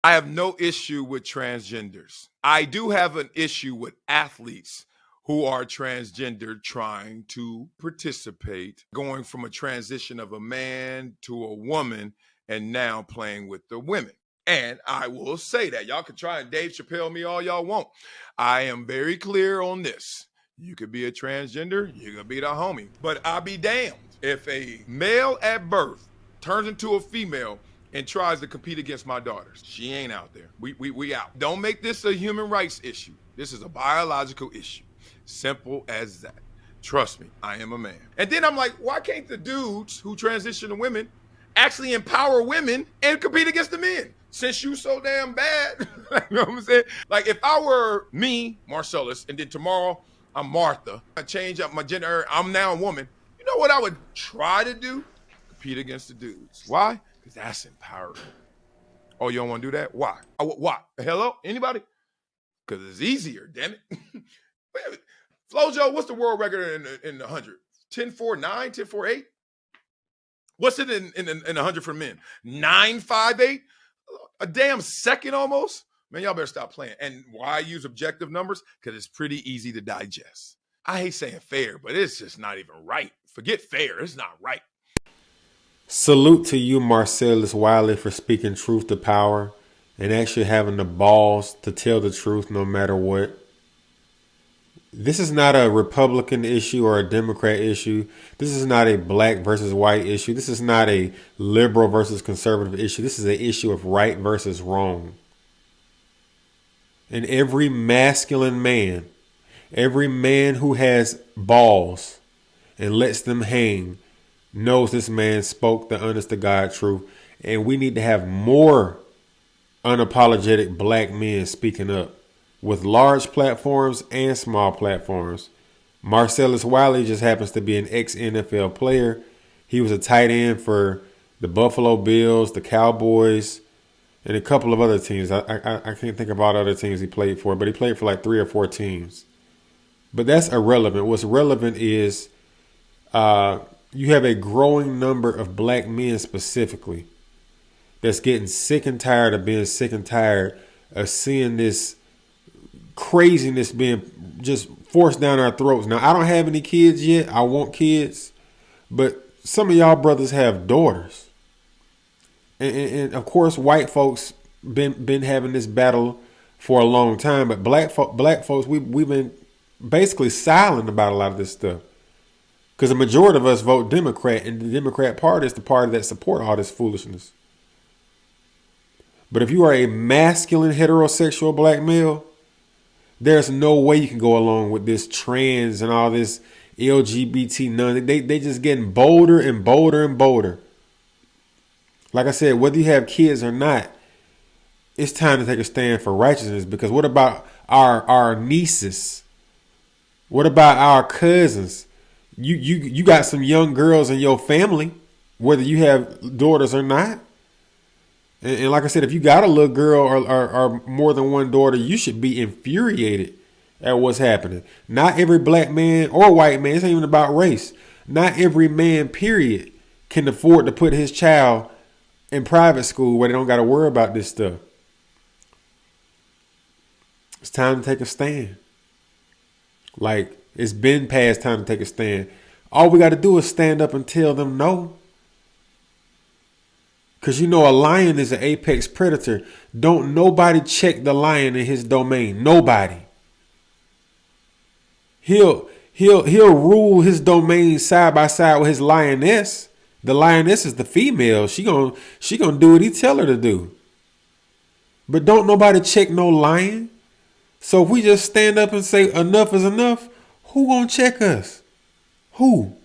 I have no issue with transgenders. I do have an issue with athletes who are transgender trying to participate, going from a transition of a man to a woman and now playing with the women. And I will say that y'all can try and Dave Chappelle me all y'all want. I am very clear on this. You could be a transgender, you could be the homie, but I'll be damned if a male at birth turns into a female and tries to compete against my daughters. She ain't out there. We out. Don't make this a human rights issue. This is a biological issue. Simple as that. Trust me, I am a man. And then I'm like, why can't the dudes who transition to women actually empower women and compete against the men? Since you so damn bad, you know what I'm saying? Like if I were me, Marcellus, and then tomorrow I'm Martha, I change up my gender, I'm now a woman. You know what I would try to do? Compete against the dudes. Why? Because that's empowering. Oh, you don't want to do that? Why? Why? Hello? Anybody? Because it's easier, damn it. Flojo, what's the world record in the 100? 10.49, 10.48? What's it in the 100 for men? 9.58? A damn second almost? Man, y'all better stop playing. And why I use objective numbers? Because it's pretty easy to digest. I hate saying fair, but it's just not even right. Forget fair. It's not right. Salute to you, Marcellus Wiley, for speaking truth to power and actually having the balls to tell the truth no matter what. This is not a Republican issue or a Democrat issue. This is not a black versus white issue. This is not a liberal versus conservative issue. This is an issue of right versus wrong. And every masculine man, every man who has balls and lets them hang, knows this man spoke the honest to God truth. And we need to have more unapologetic black men speaking up with large platforms and small platforms. Marcellus Wiley just happens to be an ex-NFL player. He was a tight end for the Buffalo Bills, the Cowboys, and a couple of other teams. I can't think of all the other teams he played for, but he played for like 3 or 4 teams. But that's irrelevant. What's relevant is you have a growing number of black men specifically that's getting sick and tired of being sick and tired of seeing this craziness being just forced down our throats. Now, I don't have any kids yet. I want kids. But some of y'all brothers have daughters. And of course, white folks been having this battle for a long time. But black folks, we've been basically silent about a lot of this stuff. Because the majority of us vote Democrat. And the Democrat Party is the party that support all this foolishness. But if you are a masculine heterosexual black male, there's no way you can go along with this trans and all this LGBT none. They just getting bolder and bolder and bolder. Like I said, whether you have kids or not, it's time to take a stand for righteousness. Because what about our nieces? What about our cousins? You got some young girls in your family, whether you have daughters or not. And like I said, if you got a little girl or more than one daughter, you should be infuriated at what's happening. Not every black man or white man, it's not even about race. Not every man, period, can afford to put his child in private school where they don't got to worry about this stuff. It's time to take a stand. Like, it's been past time to take a stand. All we got to do is stand up and tell them no. Because you know a lion is an apex predator. Don't nobody check the lion in his domain. Nobody. He'll rule his domain side by side with his lioness. The lioness is the female. She gonna do what he tell her to do. But don't nobody check no lion. So if we just stand up and say enough is enough, who gonna check us? Who?